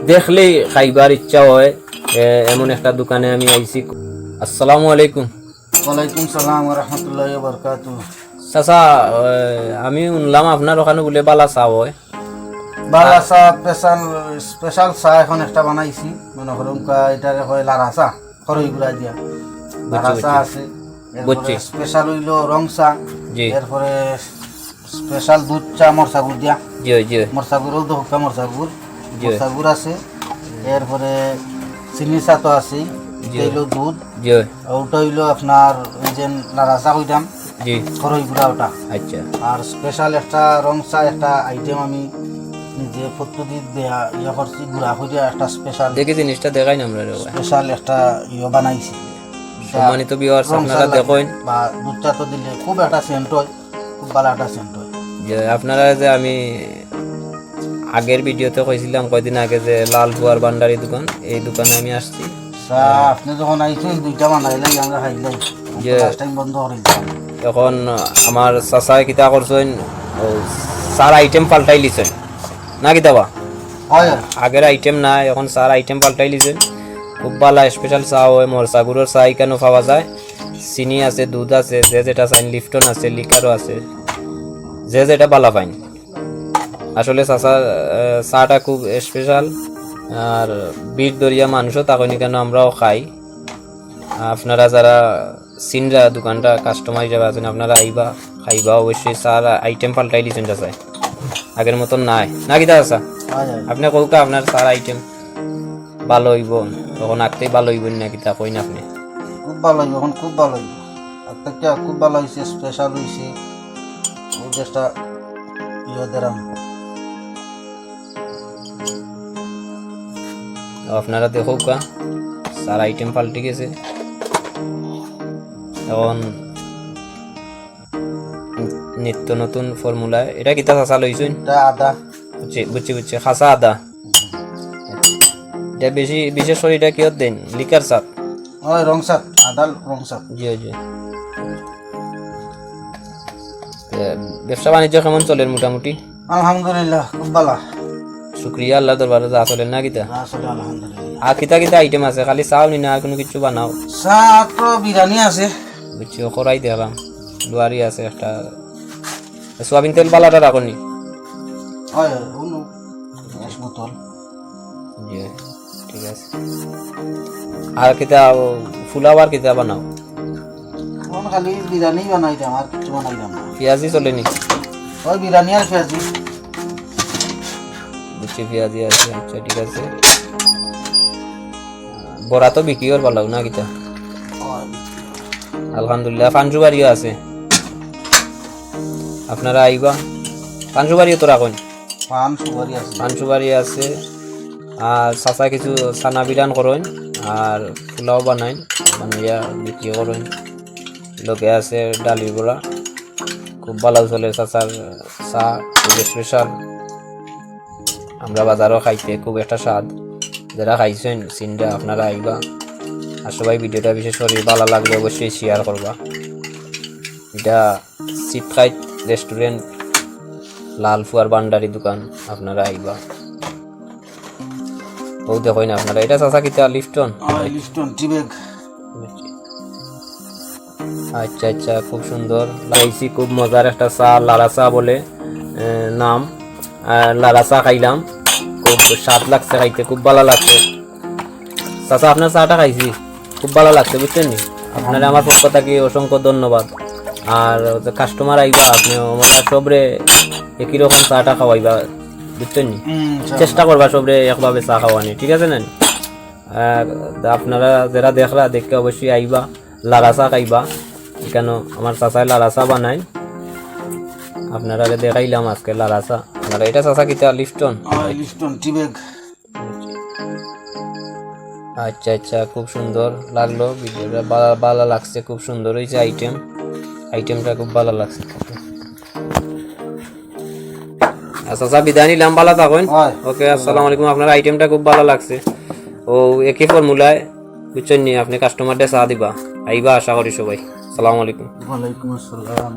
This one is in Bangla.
দেখলেই খাইবার ইচ্ছা হয় এমন একটা দোকানে আমি আইছি। আসসালামু আলাইকুম। ওয়ালাইকুম সালাম ওয়া রাহমাতুল্লাহি ওয়া বারাকাতুহু। চাচা, আমি শুনলাম আপনার ওখানে বলে বালা চা হয়। বালা চা স্পেশাল চা এখন একটা বানাইছি, মনে করুন এটাকে হয় লারা চা, খরই গুড়া দিয়া লারা চা আছে। এরপরে স্পেশাল হইল রং চা, এরপরে স্পেশাল দুধ চা মরচা গুড় দিয়া, মরচা গুড়ও তো হুক্কা মরচা গুড় আছে। এরপরে চিনি চা তো আছে, হইল দুধ, ওটা হইল আপনার ওই যে লারা চা কইতাম খরই গুড়া ওটা। আচ্ছা। আর স্পেশাল একটা রং চা একটা আইটেম আমি নিজে পদ্ধতি দেয়া ইয়ে করছি, গুড়া করিয়া একটা স্পেশাল দেখি জিনিসটা দেখাই না আমরা স্পেশাল একটা ইয়ে বানাইছি। সম্মানিত ভিউয়ার্স, আপনারা দেখেন বা দুধটা তো দিলে খুব একটা সেন্ট হয়, খুব ভালো একটা সেন্ট হয়। যে আপনারা যে আমি আগের ভিডিওতে কইছিলাম কয়দিন আগে যে লাল ফুয়ার ভান্ডারি দোকান, এই দোকানে আমি আসছি। আপনি যখন আইছেন দুইটা বানাইলাই আমরা খাইলাই, যে টাইম বন্ধ করে এখন আমার চাচাই কিতা করছেন, চার আইটেম পাল্টাই লিছেন না কিতাবা, আগের আইটেম না, এখন চার আইটেম পাল্টাই লিছেন। খুব ভালো স্পেশাল চা হয়, মরচা গুড়ের চা এখানে পাওয়া যায়, চিনি আছে, দুধ আছে, যে যেটা চাইন, লিফটন আছে, লিকারও আছে, যে যেটা ভালো পাইন। আসলে চাচা চাটা খুব স্পেশাল, আর বীর দরিয়া মানুষও তখনই কেন আমরাও খাই। আপনারা যারা সিনরা দোকানটা কাস্টমার হিসাবে আছেন, আপনারা আইবা খাইবা অবশ্যই। চার আইটেম পাল্টাই দিচ্ছেন চাচাই, আগের মতন নাই না কিতা চাচা? আপনি কৌকা আপনার চার আইটেম ভালো হইব, তখন আগতেই ভালো হইব না কিতা কইন আপনি? খুব ভালো হইব, এখন খুব ভালো হইব, আপনাকে খুব ভালো হয়েছে, স্পেশাল হয়েছে। ওই চেষ্টা ইয়ে দেরাম আপনারা দেখো কা চার আইটেম পাল্টে গেছে। এখন নিত্য নতুন ফর্মুলায় এটা কিতা চাচা লইছেন? আদা, বুঝছি খাসা আদা। এটা বেশি বিশেষ করে এটা কিয়ত দেন? লিকার চাপ, ওই রং চাপ, আদা রং চাপ। জি। ব্যবসা বাণিজ্য কেমন চলে মোটামুটি? আলহামদুলিল্লাহ খুব ভালো, শুক্রিয়া আল্লাহ দরবারে যা চলেন না কিতা। আলহামদুলিল্লাহ। আর কিতা কিতা আইটেম আছে? খালি চাও নি না আর কোনো কিছু বানাও? চা তো বিরিয়ানি আছে, বুঝছি, করাই দেখলাম লোয়ারি আছে একটা। সোয়াবিন তেল বালাটা রাখনি? জি, ঠিক আছে। আর কিতা ফুলাও আর কিতা বানাও? খালি বিরিয়ানি বানাই দাম, আর কিছু বানাই দাম না। পেঁয়াজি চলেনি? ওই বিরিয়ানি আর পেঁয়াজি। বুঝছি, পেঁয়াজি আছে, আচ্ছা ঠিক আছে। বড়া তো বিক্রি কর পালাও না কিতা? আলহামদুলিল্লাহ। পাঞ্জু বাড়িও আছে, আপনারা আইবা। পাঞ্জু বাড়িও তো রাখুন? পাঞ্জু বাড়ি আছে। আর চাচা কিছু চানা বিরান করেন আর পোলাও বানাই, বানাইয়া বিক্রি করেন। লোকে আছে ডালির বড়া, খুব ভালো চলে চাচার চা, খুব স্পেশাল। আমরা বাজারও খাইতে খুব একটা স্বাদ। যারা খাইছেন সিনটা আপনারা আইবা। আর সবাই ভিডিওটা বিশেষ করে ভালো লাগলে অবশ্যই শেয়ার করবা। এটা সিটখাইট রেস্টুরেন্ট, লাল ফুয়ার ভান্ডারি দোকান, আপনারা আইবা। ও দেখেন আপনারা, এটা চাচা কিতা লিফটন? আচ্ছা, খুব সুন্দর লাগাইছি, খুব মজার একটা চা, লারা চা বলে নাম। লারা চা খাইলাম, খুব স্বাদ লাগছে খাইতে, খুব ভালো লাগছে। চাচা আপনার চাটা খাইছি, খুব ভালো লাগছে, বুঝছেন নি? আপনারা আমার পক্ষ থেকে অসংখ্য ধন্যবাদ। আর কাস্টমার আইবা, আপনি আমরা সবরে একই রকম চাটা খাওয়াইবা, বুঝছেন নি? চেষ্টা করবা সবরে একভাবে চা খাওয়ানি, ঠিক আছে না? আপনারা যারা দেখরা দেখে অবশ্যই আইবা, লারা চা খাইবা। এখানে আমার চাচাই লারা চা বানাই, আপনারা দেখাইলাম আজকে লারা চা। আপনারা এটা চাচা কিতা লিফটন? আচ্ছা, খুব সুন্দর লাগলো ভিডিওটা, ভালো লাগছে, খুব সুন্দর হয়েছে আইটেমটা খুব ভালো লাগছে। চাচা বিদায় নিলাম, ভালো থাকুন। ওকে, আসসালামু আলাইকুম। আপনার আইটেমটা খুব ভালো লাগছে। ও একই ফর্মুলায়, বুঝছেন নি? আপনি কাস্টমারদের চা দিবা, আইবা আশা করি সবাই। আসসালামু আলাইকুম। ওয়ালাইকুম আসসালাম।